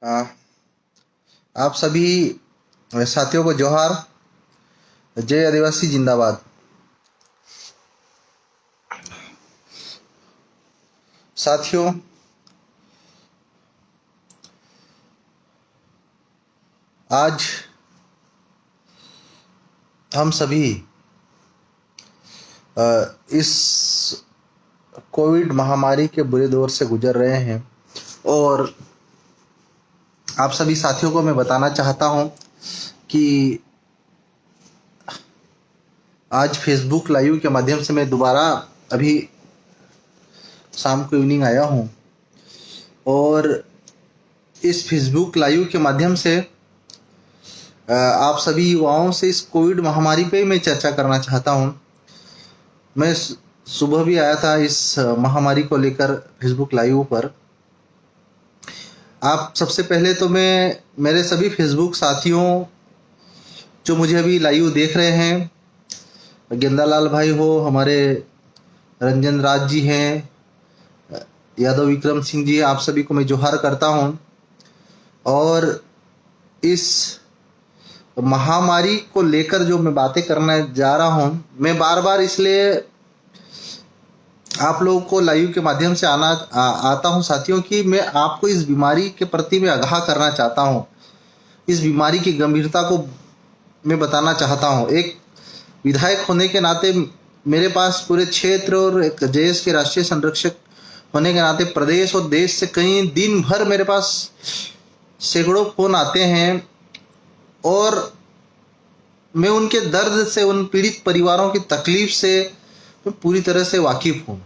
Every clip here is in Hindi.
आ, आप सभी साथियों को जोहार। जय आदिवासी जिंदाबाद। साथियों, आज हम सभी इस कोविड महामारी के बुरे दौर से गुजर रहे हैं और आप सभी साथियों को मैं बताना चाहता हूं कि आज फेसबुक लाइव के माध्यम से मैं दोबारा अभी शाम को इवनिंग आया हूं और इस फेसबुक लाइव के माध्यम से आप सभी युवाओं से इस कोविड महामारी पे मैं चर्चा करना चाहता हूं। मैं सुबह भी आया था इस महामारी को लेकर फेसबुक लाइव पर। आप सबसे पहले तो मैं मेरे सभी फेसबुक साथियों जो मुझे अभी लाइव देख रहे हैं, गेंदालाल भाई हो, हमारे रंजन राज जी हैं, यादव विक्रम सिंह जी, आप सभी को मैं जोहार करता हूं। और इस महामारी को लेकर जो मैं बातें करने जा रहा हूं, मैं बार बार इसलिए आप लोगों को लाइव के माध्यम से आता हूं साथियों कि मैं आपको इस बीमारी के प्रति मैं आगाह करना चाहता हूं। इस बीमारी की गंभीरता को मैं बताना चाहता हूं। एक विधायक होने के नाते मेरे पास पूरे क्षेत्र और एक जेएस के राष्ट्रीय संरक्षक होने के नाते प्रदेश और देश से कई दिन भर मेरे पास सैकड़ों फोन आते हैं और मैं उनके दर्द से, उन पीड़ित परिवारों की तकलीफ से मैं पूरी तरह से वाकिफ हूँ।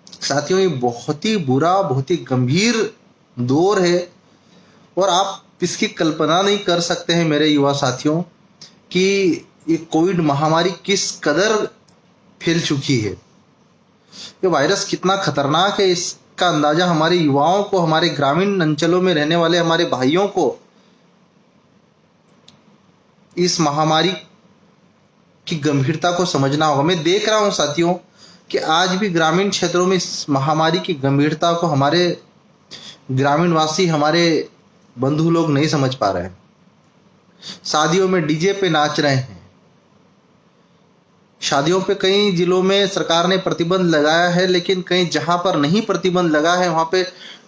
साथियों, ये बहुत ही बुरा, बहुत ही गंभीर दौर है और आप इसकी कल्पना नहीं कर सकते हैं मेरे युवा साथियों कि ये कोविड महामारी किस कदर फैल चुकी है। ये वायरस कितना खतरनाक है, इसका अंदाजा हमारे युवाओं को, हमारे ग्रामीण अंचलों में रहने वाले हमारे भाइयों को इस महामारी की गंभीरता को समझना होगा। मैं देख रहा हूं साथियों कि आज भी ग्रामीण क्षेत्रों में इस महामारी की गंभीरता को हमारे ग्रामीणवासी, हमारे बंधु लोग नहीं समझ पा रहे हैं। शादियों में डीजे पे नाच रहे हैं। शादियों पे कई जिलों में सरकार ने प्रतिबंध लगाया है, लेकिन कहीं जहां पर नहीं प्रतिबंध लगा है वहां पे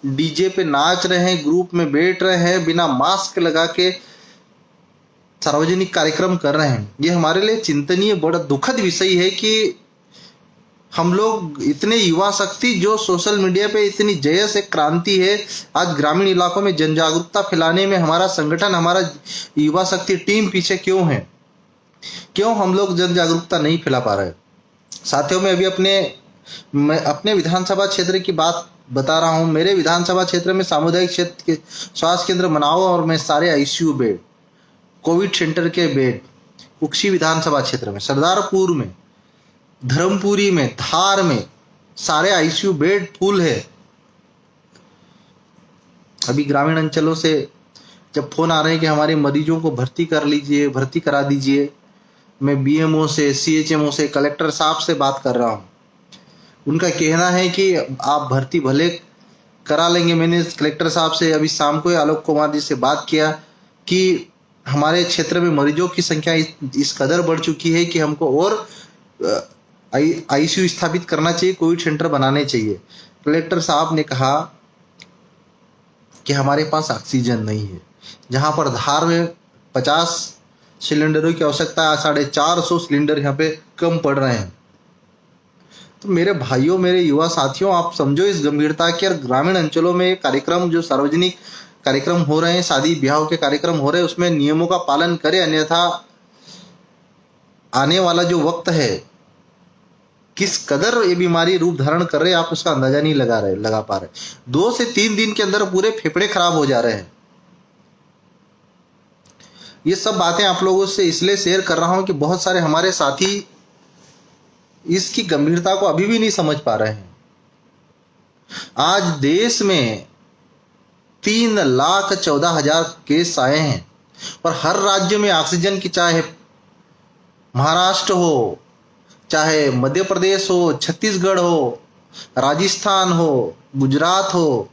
डीजे पे नाच रहे हैं, ग्रुप में बैठ रहे हैं, बिना मास्क लगा के सार्वजनिक कार्यक्रम कर रहे हैं। ये हमारे लिए चिंतनीय, बड़ा दुखद विषय है कि हम लोग इतने युवा शक्ति जो सोशल मीडिया पे इतनी जयस एक क्रांति है, आज ग्रामीण इलाकों में जन जागरूकता फैलाने में हमारा संगठन, हमारा युवा शक्ति टीम पीछे क्यों है? क्यों हम लोग जन जागरूकता नहीं फैला पा रहे? साथियों, मैं अभी अपने विधानसभा क्षेत्र की बात बता रहा हूं। मेरे विधानसभा क्षेत्र में सामुदायिक क्षेत्र के स्वास्थ्य केंद्र बनाओ और मैं सारे आईसीयू बेड, कोविड सेंटर के बेड कुक्षी विधानसभा क्षेत्र में, सरदारपुर में, धर्मपुरी में, धार में सारे आईसीयू बेड फुल है। अभी ग्रामीण अंचलों से जब फोन आ रहे हैं कि हमारे मरीजों को भर्ती कर लीजिए, भर्ती करा दीजिए, मैं बीएमओ से, सीएचएमओ से, कलेक्टर साहब से बात कर रहा हूं। उनका कहना है कि आप भर्ती भले करा लेंगे। मैंने कलेक्टर साहब से अभी शाम को आलोक कुमार जी से बात किया कि हमारे क्षेत्र में मरीजों की संख्या इस कदर बढ़ चुकी है कि हमको और आईसीयू स्थापित करना चाहिए, कोविड सेंटर बनाने चाहिए। कलेक्टर साहब ने कहा कि हमारे पास ऑक्सीजन नहीं है। जहां पर धार में 50 सिलेंडरों की आवश्यकता है, 450 सिलेंडर यहाँ पे कम पड़ रहे हैं। तो मेरे भाइयों, मेरे युवा साथियों, आप समझो इस गंभीरता की। और ग्रामीण अंचलों में कार्यक्रम, जो सार्वजनिक कार्यक्रम हो रहे हैं, शादी ब्याह के कार्यक्रम हो रहे हैं, उसमें नियमों का पालन करें, अन्यथा आने वाला जो वक्त है किस कदर ये बीमारी रूप धारण कर रहे हैं, आप उसका अंदाजा नहीं लगा पा रहे। 2 से 3 दिन के अंदर पूरे फेफड़े खराब हो जा रहे हैं। ये सब बातें आप लोगों से इसलिए शेयर कर रहा हूं कि बहुत सारे हमारे साथी इसकी गंभीरता को अभी भी नहीं समझ पा रहे हैं। आज देश में 3,14,000 केस आए हैं और हर राज्य में ऑक्सीजन की, चाहे महाराष्ट्र हो, चाहे मध्य प्रदेश हो, छत्तीसगढ़ हो, राजस्थान हो, गुजरात हो,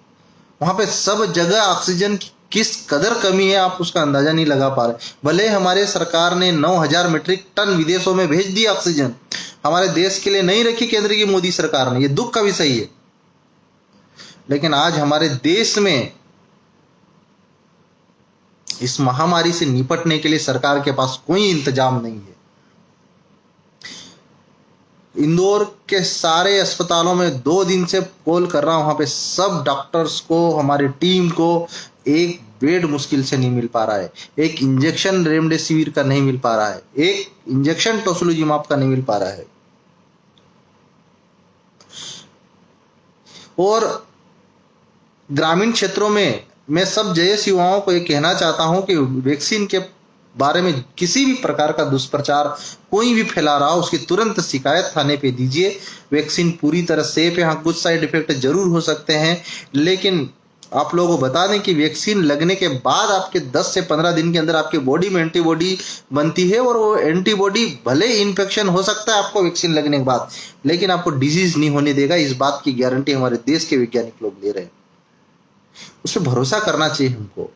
वहां पे सब जगह ऑक्सीजन की किस कदर कमी है आप उसका अंदाजा नहीं लगा पा रहे। भले हमारे सरकार ने 9,000 मीट्रिक टन विदेशों में भेज दी ऑक्सीजन, हमारे देश के लिए नहीं रखी केंद्र की मोदी सरकार ने, ये दुख का विषय है। लेकिन आज हमारे देश में इस महामारी से निपटने के लिए सरकार के पास कोई इंतजाम नहीं है। इंदौर के सारे अस्पतालों में 2 दिन से कॉल कर रहा हूं, वहां पे सब डॉक्टर्स को, हमारी टीम को एक बेड मुश्किल से नहीं मिल पा रहा है, एक इंजेक्शन रेमडेसिविर का नहीं मिल पा रहा है, एक इंजेक्शन टोसिलुजिमाब का नहीं मिल पा रहा है। और ग्रामीण क्षेत्रों में मैं सब जयस युवाओं को ये कहना चाहता हूं कि वैक्सीन के बारे में किसी भी प्रकार का दुष्प्रचार कोई भी फैला रहा हो उसकी तुरंत शिकायत थाने पे दीजिए। वैक्सीन पूरी तरह सेफ है। हाँ, कुछ साइड इफेक्ट जरूर हो सकते हैं, लेकिन आप लोगों को बता दें कि वैक्सीन लगने के बाद आपके 10 से 15 दिन के अंदर आपके बॉडी में एंटीबॉडी बनती है, और वो एंटीबॉडी भले इन्फेक्शन हो सकता है आपको वैक्सीन लगने के बाद, लेकिन आपको डिजीज नहीं होने देगा। इस बात की गारंटी हमारे देश के वैज्ञानिक लोग ले रहे हैं, उस पर भरोसा करना चाहिए हमको।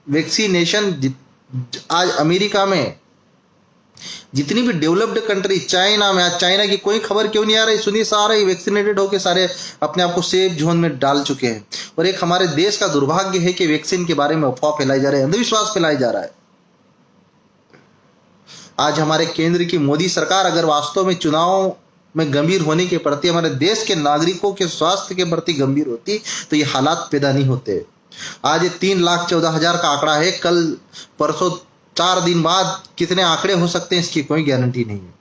वैक्सीनेशन आज अमेरिका में जितनी भी डेवलप्ड कंट्री, चाइना में, आज चाइना की कोई खबर क्यों नहीं आ रही, सुनिए सारे वैक्सीनेटेड होकर सारे अपने आप को सेफ जोन में डाल चुके हैं। और एक हमारे देश का दुर्भाग्य है कि वैक्सीन के बारे में अफवाह फैलाई जा रही है, अंधविश्वास फैलाई जा रहा है। आज हमारे केंद्र की मोदी सरकार अगर वास्तव में चुनाव में गंभीर होने के प्रति, हमारे देश के नागरिकों के स्वास्थ्य के प्रति गंभीर होती, तो ये हालात पैदा नहीं होते। आज ये 3,14,000 का आंकड़ा है, कल परसों 4 दिन बाद कितने आंकड़े हो सकते हैं इसकी कोई गारंटी नहीं है।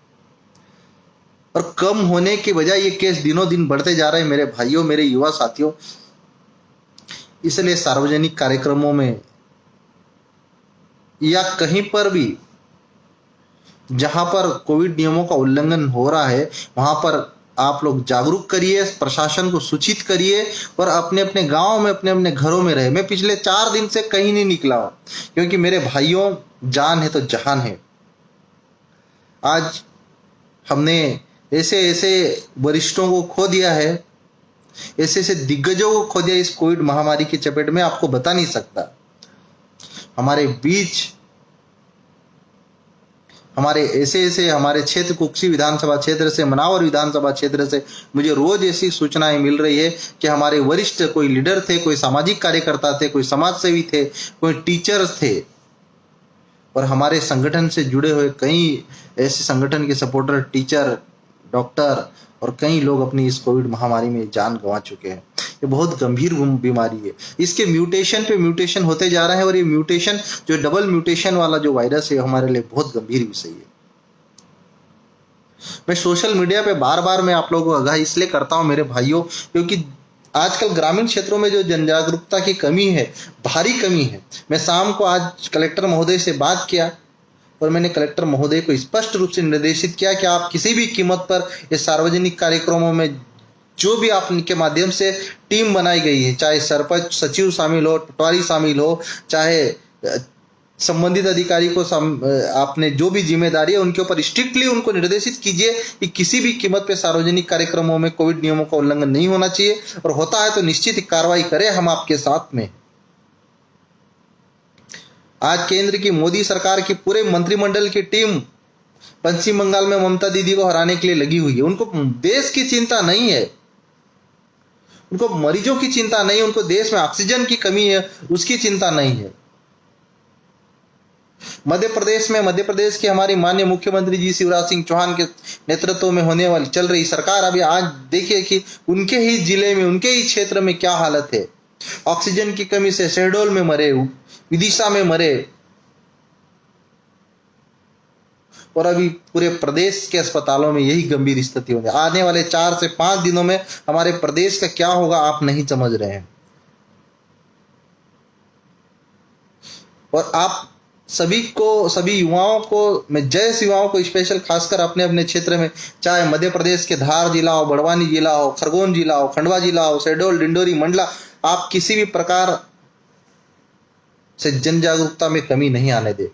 और कम होने के बजाय ये केस दिनों दिन बढ़ते जा रहे हैं मेरे भाइयों, मेरे युवा साथियों। इसलिए सार्वजनिक कार्यक्रमों में या कहीं पर भी जहां पर कोविड नियमों का उल्लंघन हो रहा है वहां पर आप लोग जागरूक करिए, प्रशासन को सूचित करिए और अपने अपने गांव में, अपने अपने घरों में रहे। मैं पिछले 4 दिन से कहीं नहीं निकला हूं, क्योंकि मेरे भाइयों, जान है तो जहान है। आज हमने ऐसे ऐसे वरिष्ठों को खो दिया है, ऐसे ऐसे दिग्गजों को खो दिया इस कोविड महामारी की चपेट में, आपको बता नहीं सकता। हमारे बीच हमारे ऐसे हमारे क्षेत्र, कुक्सी विधानसभा क्षेत्र से, मनावर विधानसभा क्षेत्र से मुझे रोज ऐसी सूचनाएं मिल रही है कि हमारे वरिष्ठ कोई लीडर थे, कोई सामाजिक कार्यकर्ता थे, कोई समाज सेवी थे, कोई टीचर्स थे, और हमारे संगठन से जुड़े हुए कई ऐसे संगठन के सपोर्टर, टीचर, डॉक्टर और कई लोग अपनी इस कोविड महामारी में जान गंवा चुके हैं। ये बहुत गंभीर बीमारी है। इसके म्यूटेशन पे म्यूटेशन होते जा रहे हैं, और ये म्यूटेशन जो डबल म्यूटेशन वाला जो वायरस है हमारे लिए बहुत गंभीर विषय है। मैं सोशल मीडिया पे बार बार मैं आप लोगों को आगाह इसलिए करता हूं मेरे भाइयों, क्योंकि आजकल ग्रामीण क्षेत्रों में जो जन जागरूकता की कमी है, भारी कमी है। मैं शाम को आज कलेक्टर महोदय से बात किया और मैंने कलेक्टर महोदय को स्पष्ट रूप से निर्देशित किया कि आप किसी भी कीमत पर ये सार्वजनिक कार्यक्रमों में जो भी आपके माध्यम से टीम बनाई गई है, चाहे सरपंच सचिव शामिल हो, पटवारी शामिल हो, चाहे संबंधित अधिकारी को आपने जो भी जिम्मेदारी है उनके ऊपर स्ट्रिक्टली उनको निर्देशित कीजिए कि किसी भी कीमत पे सार्वजनिक कार्यक्रमों में कोविड नियमों का उल्लंघन नहीं होना चाहिए, और होता है तो निश्चित कार्रवाई करें, हम आपके साथ में। आज केंद्र की मोदी सरकार की पूरे मंत्रिमंडल की टीम पश्चिम बंगाल में ममता दीदी को हराने के लिए लगी हुई है। उनको देश की चिंता नहीं है, उनको मरीजों की चिंता नहीं है, उनको देश में ऑक्सीजन की कमी है उसकी चिंता नहीं है। मध्य प्रदेश की हमारी माननीय मुख्यमंत्री जी शिवराज सिंह चौहान के नेतृत्व में होने वाली चल रही सरकार, अभी आज देखिए कि उनके ही जिले में, उनके ही क्षेत्र में क्या हालत है। ऑक्सीजन की कमी से शहडोल में मरे, विदिशा में मरे, और अभी पूरे प्रदेश के अस्पतालों में यही गंभीर स्थिति होगी। आने वाले 4 से 5 दिनों में हमारे प्रदेश का क्या होगा आप नहीं समझ रहे हैं। और आप सभी युवाओं को, मैं जय युवाओं को स्पेशल खासकर अपने अपने क्षेत्र में, चाहे मध्य प्रदेश के धार जिला हो, बड़वानी जिला हो, खरगोन जिला हो, खंडवा जिला हो, शहडोल, डिंडोरी, मंडला, आप किसी भी प्रकार से जन जागरूकता में कमी नहीं आने दे।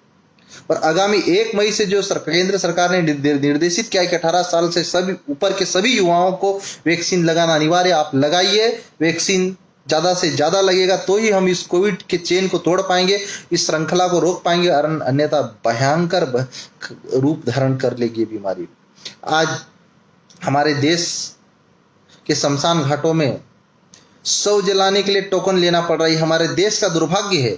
और आगामी 1 मई से जो केंद्र सरकार ने निर्देशित किया कि 18 साल से सभी ऊपर के सभी युवाओं को वैक्सीन लगाना अनिवार्य, आप लगाइए। वैक्सीन ज्यादा से ज्यादा लगेगा तो ही हम इस कोविड के चेन को तोड़ पाएंगे, इस श्रृंखला को रोक पाएंगे, और अन्यथा भयंकर रूप धारण कर लेगी ये बीमारी। आज हमारे देश के शमशान घाटों में शव जलाने के लिए टोकन लेना पड़ रही है। हमारे देश का दुर्भाग्य है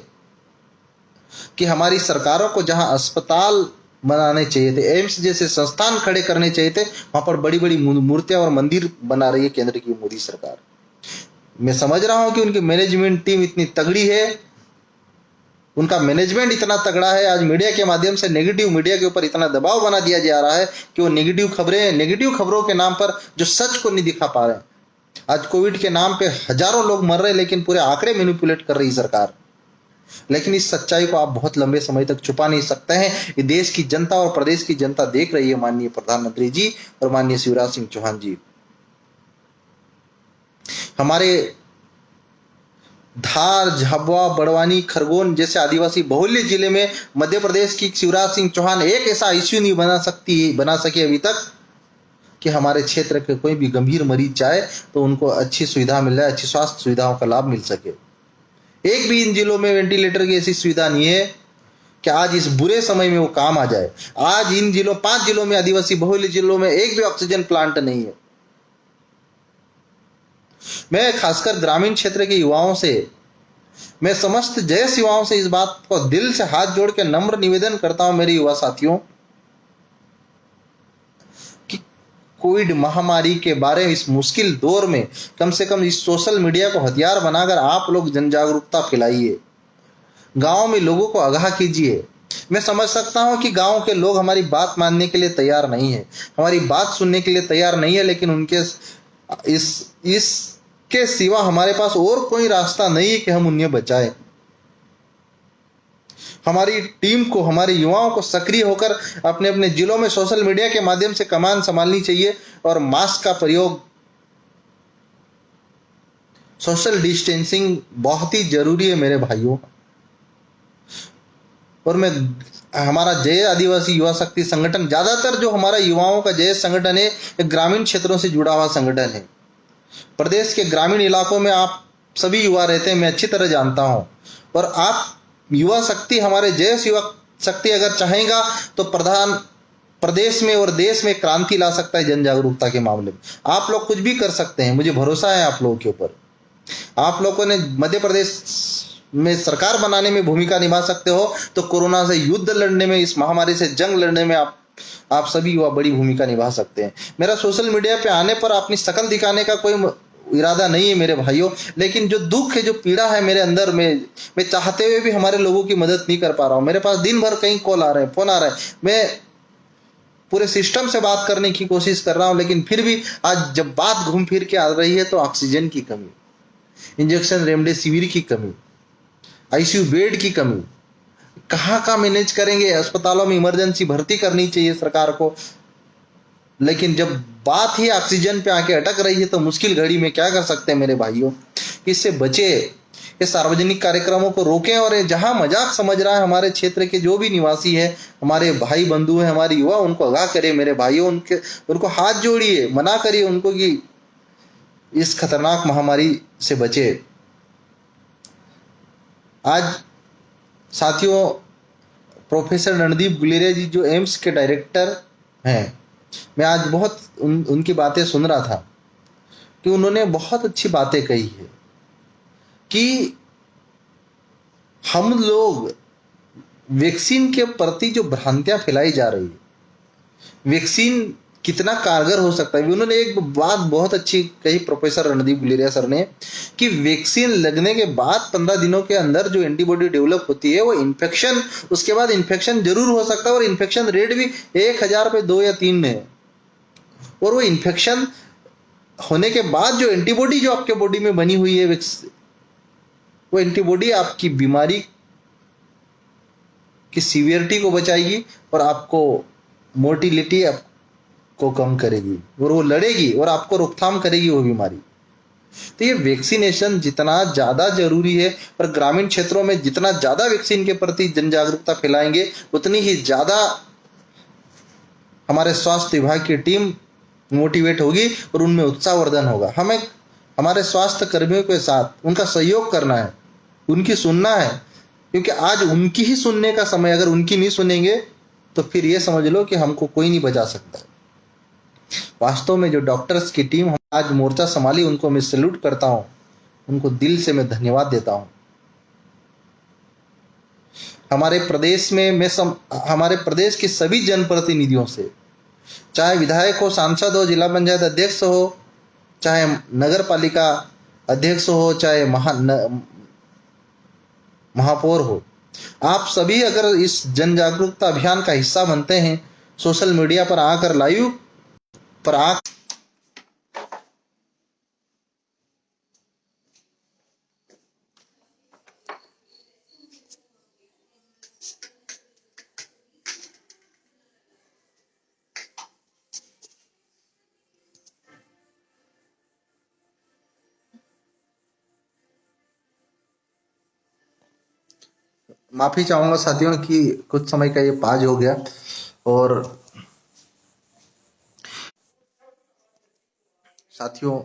कि हमारी सरकारों को जहां अस्पताल बनाने चाहिए थे, एम्स जैसे संस्थान खड़े करने चाहिए थे, वहां पर बड़ी बड़ी मूर्तियां और मंदिर बना रही है केंद्र की मोदी सरकार। मैं समझ रहा हूं कि उनकी मैनेजमेंट टीम इतनी तगड़ी है, उनका मैनेजमेंट इतना तगड़ा है। आज मीडिया के माध्यम से नेगेटिव मीडिया के ऊपर इतना दबाव बना दिया जा रहा है कि वो नेगेटिव खबरों के नाम पर जो सच को नहीं दिखा पा रहे हैं। आज कोविड के नाम पे हजारों लोग मर रहे हैं, लेकिन पूरे आंकड़े मैनिपुलेट कर रही सरकार। लेकिन इस सच्चाई को आप बहुत लंबे समय तक छुपा नहीं सकते हैं। ये देश की जनता और प्रदेश की जनता देख रही है, माननीय प्रधानमंत्री जी और माननीय शिवराज सिंह चौहान जी। हमारे धार, झाबुआ, बड़वानी, खरगोन जैसे आदिवासी बहुल्य जिले में मध्य प्रदेश की शिवराज सिंह चौहान एक ऐसा आईसीयू नहीं बना सके अभी तक कि हमारे क्षेत्र के कोई भी गंभीर मरीज जाए तो उनको अच्छी सुविधा मिल जाए, अच्छी स्वास्थ्य सुविधाओं का लाभ मिल सके। एक भी इन जिलों में वेंटिलेटर की ऐसी सुविधा नहीं है कि आज इस बुरे समय में वो काम आ जाए। आज इन जिलों 5 जिलों में, आदिवासी बहुल्य जिलों में एक भी ऑक्सीजन प्लांट नहीं है। मैं खासकर ग्रामीण क्षेत्र के युवाओं से, मैं समस्त जैस युवाओं से इस बात को दिल से हाथ जोड़ के नम्र निवेदन करता हूं मेरे युवा साथियों कि कोविड महामारी के बारे में इस मुश्किल दौर में कम से कम इस सोशल मीडिया को हथियार बनाकर आप लोग जन जागरूकता फैलाइए, गांव में लोगों को आगाह कीजिए। मैं समझ सकता हूं कि गांव के लोग हमारी बात मानने के लिए तैयार नहीं है, हमारी बात सुनने के लिए तैयार नहीं है, लेकिन उनके इसके सिवा हमारे पास और कोई रास्ता नहीं है कि हम उन्हें बचाएं। हमारी टीम को, हमारे युवाओं को सक्रिय होकर अपने अपने जिलों में सोशल मीडिया के माध्यम से कमान संभालनी चाहिए और मास्क का प्रयोग, सोशल डिस्टेंसिंग बहुत ही जरूरी है मेरे भाइयों। और मैं, हमारा जय आदिवासी युवा शक्ति संगठन, ज्यादातर जो हमारा युवाओं का जय संगठन है, एक ग्रामीण क्षेत्रों से जुड़ा हुआ संगठन है। प्रदेश के ग्रामीण इलाकों में आप सभी युवा रहते हैं, मैं अच्छी तरह जानता हूं। और आप युवा शक्ति, हमारे जय युवा शक्ति अगर चाहेगा तो प्रदेश में और देश में क्रांति ला सकता है जन जागरूकता के मामले में। आप लोग कुछ भी कर सकते हैं, मुझे भरोसा है आप लोगों के ऊपर। आप लोगों ने मध्य प्रदेश में सरकार बनाने में भूमिका निभा सकते हो, तो कोरोना से युद्ध लड़ने में, इस महामारी से जंग लड़ने में आप सभी युवा बड़ी भूमिका निभा सकते हैं। मेरा सोशल मीडिया पे आने पर अपनी शकल दिखाने का कोई इरादा नहीं है मेरे भाइयों, लेकिन जो दुख है, जो पीड़ा है मेरे अंदर में, मैं चाहते हुए भी हमारे लोगों की मदद नहीं कर पा रहा हूं। मेरे पास दिन भर कहीं कॉल आ रहे हैं, फोन आ रहा है, मैं पूरे सिस्टम से बात करने की कोशिश कर रहा हूं, लेकिन फिर भी आज जब बात घूम फिर के आ रही है तो ऑक्सीजन की कमी, इंजेक्शन रेमडेसिविर की कमी, आईसीयू बेड की कमी, कहाँ मैनेज करेंगे। अस्पतालों में इमरजेंसी भर्ती करनी चाहिए सरकार को, लेकिन जब बात ही ऑक्सीजन पे आके अटक रही है तो मुश्किल घड़ी में क्या कर सकते हैं मेरे भाइयों। इससे बचे, ये सार्वजनिक कार्यक्रमों को रोकें और जहां मजाक समझ रहा है हमारे क्षेत्र के जो भी निवासी है, हमारे भाई बंधु हैं, हमारे युवा, उनको आगाह करें मेरे भाइयों, उनको हाथ जोड़िए, मना करिए उनको कि इस खतरनाक महामारी से बचे। आज साथियों, प्रोफेसर रणदीप गुलेरिया जी जो एम्स के डायरेक्टर हैं, मैं आज बहुत उनकी बातें सुन रहा था कि उन्होंने बहुत अच्छी बातें कही है कि हम लोग वैक्सीन के प्रति जो भ्रांतियां फैलाई जा रही है, वैक्सीन कितना कारगर हो सकता है। उन्होंने एक बात बहुत अच्छी कही प्रोफेसर रणदीप गुलेरिया सर ने कि वैक्सीन लगने के बाद 15 दिनों के अंदर जो एंटीबॉडी डेवलप होती है वो इन्फेक्शन, उसके बाद इन्फेक्शन जरूर हो सकता है और इन्फेक्शन रेट भी 1000 पे 2 या 3 है। और वो इन्फेक्शन होने के बाद जो एंटीबॉडी जो आपके बॉडी में बनी हुई है, वो एंटीबॉडी आपकी बीमारी की सीवियरिटी को बचाएगी और आपको मोर्टिलिटी को कम करेगी और वो लड़ेगी और आपको रोकथाम करेगी वो बीमारी। तो ये वैक्सीनेशन जितना ज्यादा जरूरी है और ग्रामीण क्षेत्रों में जितना ज्यादा वैक्सीन के प्रति जन जागरूकता फैलाएंगे उतनी ही ज्यादा हमारे स्वास्थ्य विभाग की टीम मोटिवेट होगी और उनमें उत्साहवर्धन होगा। हमारे स्वास्थ्य कर्मियों के साथ उनका सहयोग करना है, उनकी सुनना है, क्योंकि आज उनकी ही सुनने का समय, अगर उनकी नहीं सुनेंगे तो फिर ये समझ लो कि हमको कोई नहीं बचा सकता। वास्तव में जो डॉक्टर्स की टीम आज मोर्चा संभाली, उनको मैं सैल्यूट करता हूँ, उनको दिल से मैं धन्यवाद देता हूँ। हमारे प्रदेश में हमारे प्रदेश के सभी जनप्रतिनिधियों से, चाहे विधायक हो, सांसद हो, जिला पंचायत अध्यक्ष हो, चाहे नगर पालिका अध्यक्ष हो, चाहे महापौर हो, आप सभी अगर इस जन जागरूकता अभियान का हिस्सा बनते हैं, सोशल मीडिया पर आकर लाइव पर आ माफी चाहूंगा साथियों कि कुछ समय का ये पाज हो गया। और साथियों